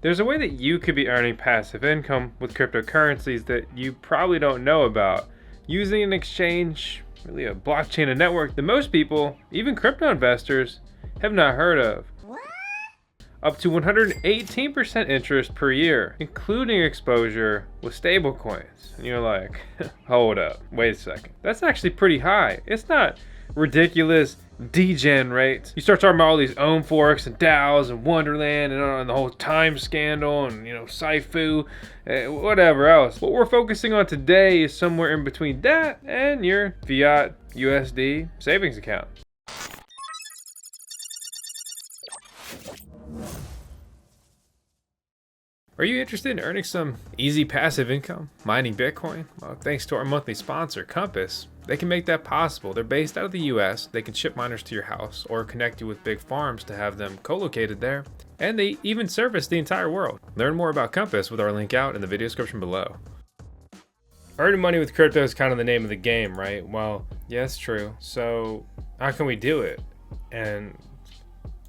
There's a way that you could be earning passive income with cryptocurrencies that you probably don't know about, using an exchange, really a blockchain, a network that most people, even crypto investors, have not heard of. Up to 118% interest per year, including exposure with stablecoins. And you're like, hold up, wait a second. That's actually pretty high. It's not ridiculous degen rates. You start talking about all these own forks and DAOs and Wonderland and the whole time scandal and Saifu, whatever else. What we're focusing on today is somewhere in between that and your fiat USD savings account. Are you interested in earning some easy passive income mining Bitcoin? Well, thanks to our monthly sponsor, Compass, they can make that possible. They're based out of the US. They can ship miners to your house or connect you with big farms to have them co-located there. And they even service the entire world. Learn more about Compass with our link out in the video description below. Earning money with crypto is kind of the name of the game, right? Well, yes, true. So how can we do it? And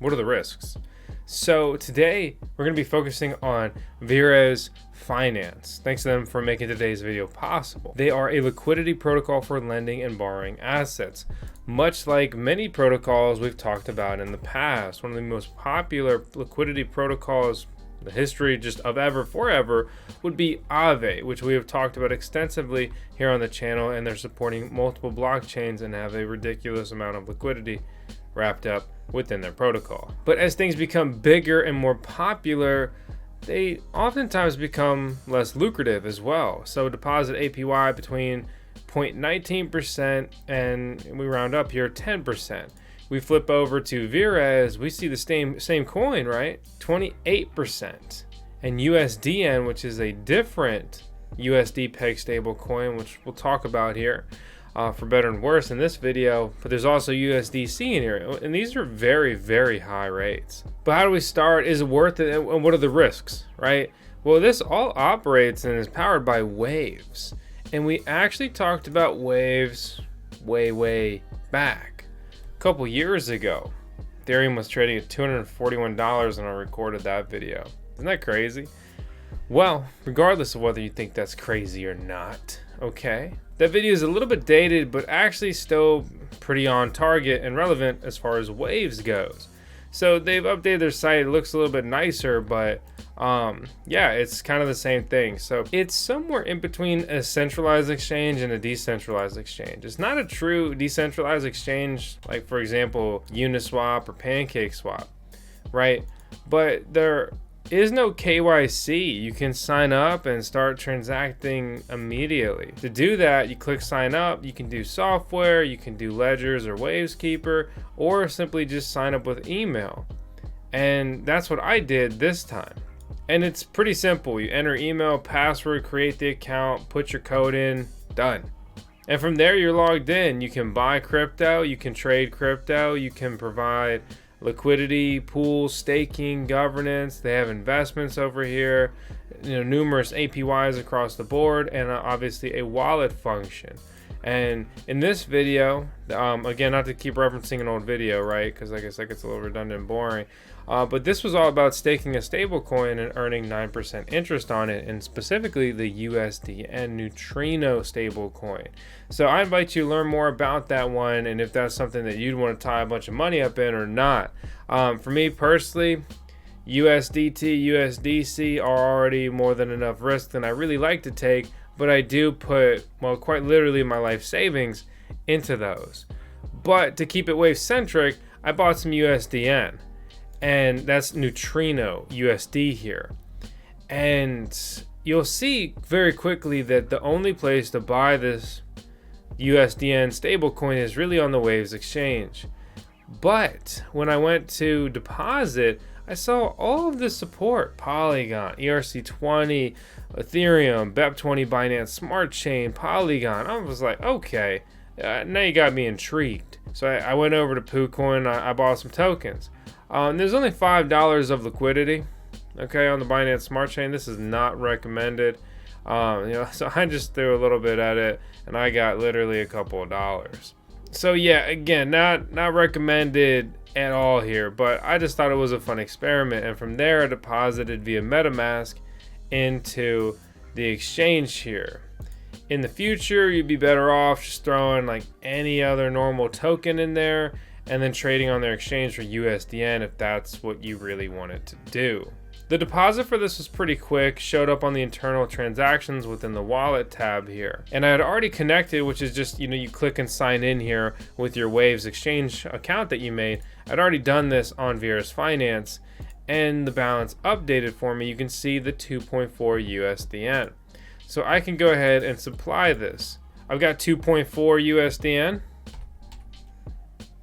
what are the risks? So today we're going to be focusing on Vires Finance. Thanks to them for making today's video possible. They are a liquidity protocol for lending and borrowing assets, much like many protocols we've talked about in the past. One of the most popular liquidity protocols in the history just of ever forever would be Aave, which we have talked about extensively here on the channel, and they're supporting multiple blockchains and have a ridiculous amount of liquidity wrapped up within their protocol. But as things become bigger and more popular, they oftentimes become less lucrative as well. So deposit APY between 0.19% and we round up here 10%. We flip over to Vires, we see the same coin, right? 28%. And USDN, which is a different USD peg stable coin, which we'll talk about here for better and worse in this video, but there's also USDC in here, and these are very, very high rates. But how do we start? Is it worth it? And what are the risks, right? Well, this all operates and is powered by Waves, and we actually talked about Waves way back a couple years ago. Ethereum was trading at $241 when I recorded that video. Isn't that crazy? Well, regardless of whether you think that's crazy or not, okay, that video is a little bit dated, but actually still pretty on target and relevant as far as Waves goes. So they've updated their site. It looks a little bit nicer, but yeah, it's kind of the same thing. So it's somewhere in between a centralized exchange and a decentralized exchange. It's not a true decentralized exchange, like for example, Uniswap or PancakeSwap, right? But there is no KYC. You can sign up and start transacting immediately. To do that, you click sign up. You can do software, you can do ledgers or Waveskeeper, or simply just sign up with email. And that's what I did this time. And it's pretty simple. You enter email, password, create the account, put your code in, done. And from there, you're logged in. You can buy crypto, you can trade crypto, you can provide liquidity, pools, staking, governance. They have investments over here, numerous APYs across the board, and obviously a wallet function. And in this video, again, not to keep referencing an old video, right? Because I guess that gets a little redundant and boring. But this was all about staking a stablecoin and earning 9% interest on it, and specifically the USDN Neutrino stablecoin. So I invite you to learn more about that one, and if that's something that you'd want to tie a bunch of money up in or not. For me personally, USDT, USDC are already more than enough risk than I really like to take, but I do put, well, quite literally my life savings into those. But to keep it wave centric, I bought some USDN. And that's Neutrino USD here. And you'll see very quickly that the only place to buy this USDN stablecoin is really on the Waves exchange. But when I went to deposit, I saw all of the support: Polygon, ERC20, Ethereum, BEP20, Binance Smart Chain, Polygon. I was like, okay, now you got me intrigued. So I went over to PooCoin, I bought some tokens. There's only $5 of liquidity, okay, on the Binance Smart Chain. This is not recommended. So I just threw a little bit at it, and I got literally a couple of dollars. So yeah, again, not recommended at all here, but I just thought it was a fun experiment, and from there I deposited via MetaMask into the exchange here. In the future, you'd be better off just throwing like any other normal token in there and then trading on their exchange for USDN if that's what you really wanted to do. The deposit for this was pretty quick, showed up on the internal transactions within the wallet tab here. And I had already connected, which is just, you click and sign in here with your Waves.Exchange account that you made. I'd already done this on Vires Finance, and the balance updated for me. You can see the 2.4 USDN. So I can go ahead and supply this. I've got 2.4 USDN.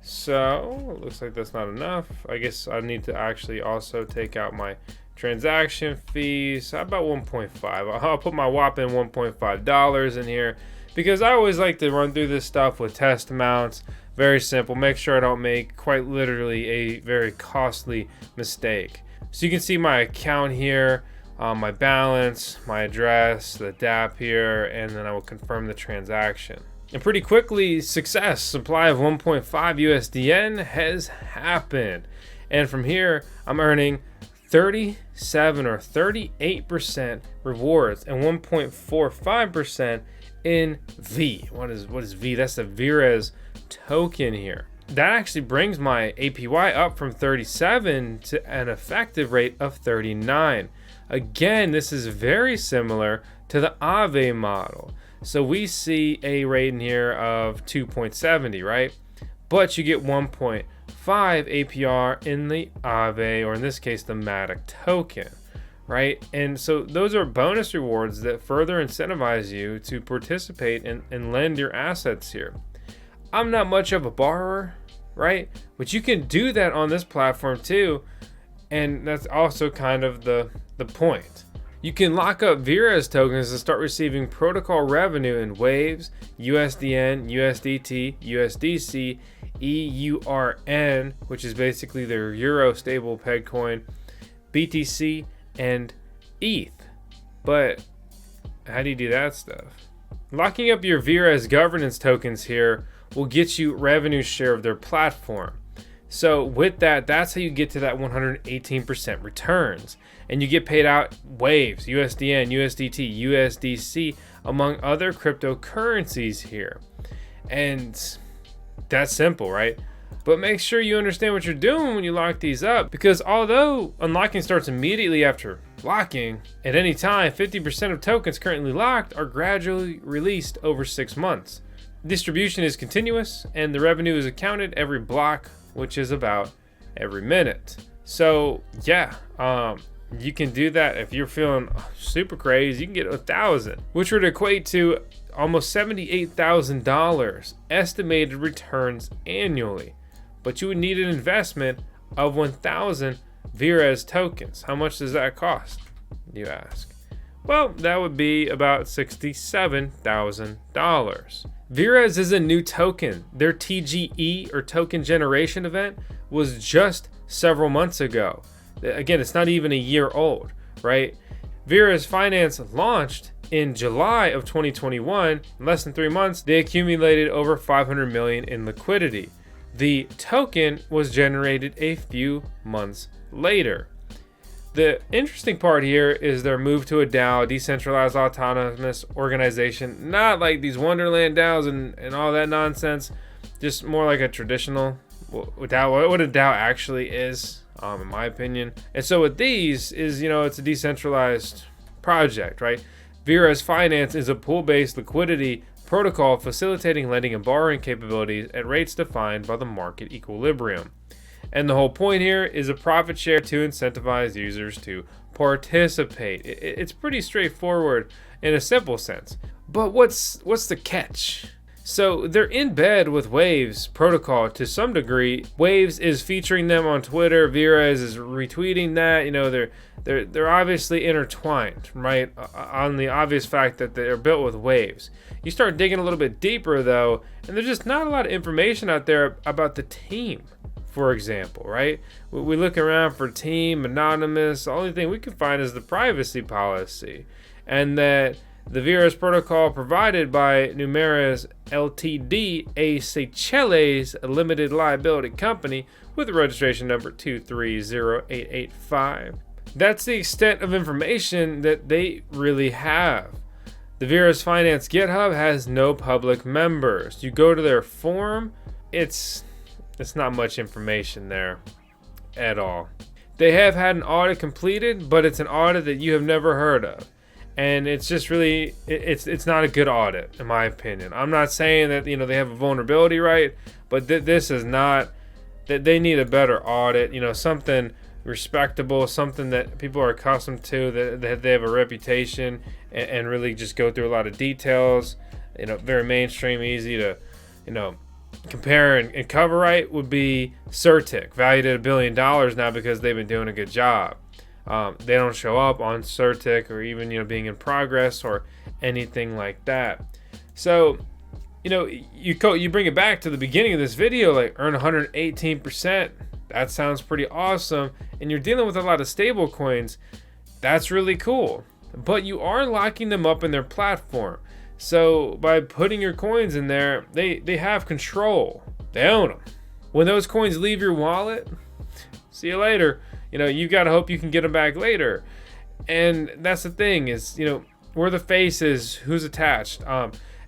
So it looks like that's not enough. I guess I need to actually also take out my transaction fees. How about 1.5? I'll put my whopping $1.5 in here because I always like to run through this stuff with test amounts. Very simple. Make sure I don't make quite literally a very costly mistake. So you can see my account here, my balance, my address, the DApp here, and then I will confirm the transaction. And pretty quickly, success. Supply of 1.5 USDN has happened. And from here, I'm earning 37 or 38% rewards and 1.45% in V. What is V? That's the Vires token here. That actually brings my APY up from 37 to an effective rate of 39. Again, this is very similar to the Aave model. So we see a rate in here of 2.70, right? But you get 1.5 APR in the Aave, or in this case, the Matic token, right? And so those are bonus rewards that further incentivize you to participate and lend your assets here. I'm not much of a borrower, right? But you can do that on this platform too. And that's also kind of the point. You can lock up Vires tokens to start receiving protocol revenue in Waves, USDN, USDT, USDC, EURN, which is basically their Euro stable peg coin, BTC, and ETH. But how do you do that stuff? Locking up your Vires governance tokens here will get you revenue share of their platform. So with that, that's how you get to that 118% returns. And you get paid out Waves, USDN, USDT, USDC, among other cryptocurrencies here. And that's simple, right? But make sure you understand what you're doing when you lock these up, because although unlocking starts immediately after locking, at any time, 50% of tokens currently locked are gradually released over 6 months. Distribution is continuous, and the revenue is accounted every block, which is about every minute. So yeah, you can do that. If you're feeling super crazy, you can get 1,000, which would equate to almost $78,000 estimated returns annually. But you would need an investment of 1,000 Vires tokens. How much does that cost, you ask? Well, that would be about $67,000. Vires is a new token. Their TGE, or token generation event, was just several months ago. Again, it's not even a year old, right? Vires Finance launched in July of 2021. In less than 3 months, they accumulated over 500 million in liquidity. The token was generated a few months later. The interesting part here is their move to a DAO, decentralized autonomous organization, not like these Wonderland DAOs and all that nonsense, just more like a traditional DAO, what a DAO actually is, in my opinion. And so with these is, it's a decentralized project, right? Vires Finance is a pool-based liquidity protocol facilitating lending and borrowing capabilities at rates defined by the market equilibrium. And the whole point here is a profit share to incentivize users to participate. It's pretty straightforward in a simple sense. But what's the catch? So they're in bed with Waves protocol to some degree. Waves is featuring them on Twitter. Vires is retweeting that. They're obviously intertwined, right? On the obvious fact that they're built with Waves. You start digging a little bit deeper though, and there's just not a lot of information out there about the team. For example, right? We look around for team, anonymous. The only thing we can find is the privacy policy, and that The Vires protocol provided by Numeras Ltd, a Seychelles limited liability company with registration number 230885. That's the extent of information that they really have. The Vires Finance GitHub has no public members. You go to their forum, it's not much information there at all. They have had an audit completed, but it's an audit that you have never heard of. And it's just really, it's not a good audit, in my opinion. I'm not saying that, they have a vulnerability, right? But this is not, that they need a better audit, something respectable, something that people are accustomed to, that they have a reputation, and really just go through a lot of details, very mainstream, easy to, compare and cover right would be Certic, valued at $1 billion now because they've been doing a good job. They don't show up on Certic or even, being in progress or anything like that. So, you bring it back to the beginning of this video, like earn 118%. That sounds pretty awesome. And you're dealing with a lot of stable coins. That's really cool. But you are locking them up in their platform. So by putting your coins in there, they have control. They own them. When those coins leave your wallet, see you later. You've got to hope you can get them back later. And that's the thing is, where the face is, who's attached.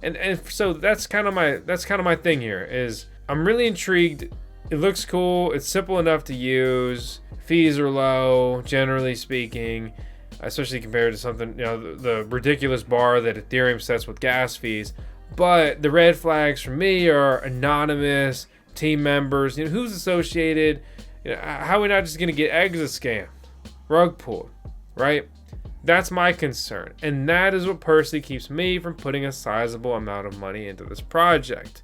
And so that's kind of my thing here is I'm really intrigued. It looks cool. It's simple enough to use. Fees are low, generally speaking, especially compared to something, the ridiculous bar that Ethereum sets with gas fees. But the red flags for me are anonymous, team members, who's associated. How are we not just going to get exit scammed, rug pulled, right? That's my concern. And that is what personally keeps me from putting a sizable amount of money into this project.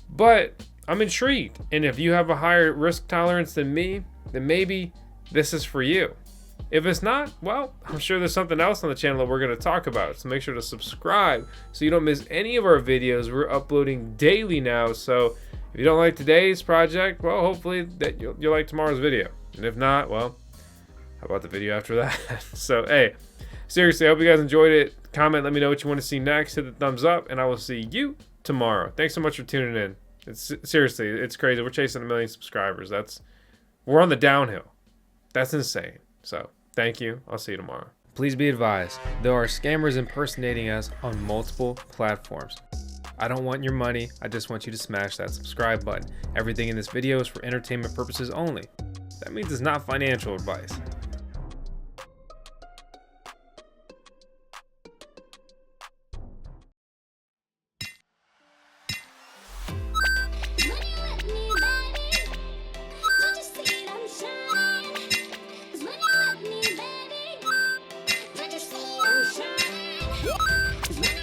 But I'm intrigued. And if you have a higher risk tolerance than me, then maybe this is for you. If it's not, well, I'm sure there's something else on the channel that we're going to talk about. So make sure to subscribe so you don't miss any of our videos. We're uploading daily now. So if you don't like today's project, well, hopefully that you'll like tomorrow's video. And if not, well, how about the video after that? So, hey, seriously, I hope you guys enjoyed it. Comment, let me know what you want to see next. Hit the thumbs up, and I will see you tomorrow. Thanks so much for tuning in. Seriously, it's crazy. We're chasing 1 million subscribers. We're on the downhill. That's insane. So, thank you. I'll see you tomorrow. Please be advised, there are scammers impersonating us on multiple platforms. I don't want your money. I just want you to smash that subscribe button. Everything in this video is for entertainment purposes only. That means it's not financial advice. When you let me, baby, don't you see I'm shining?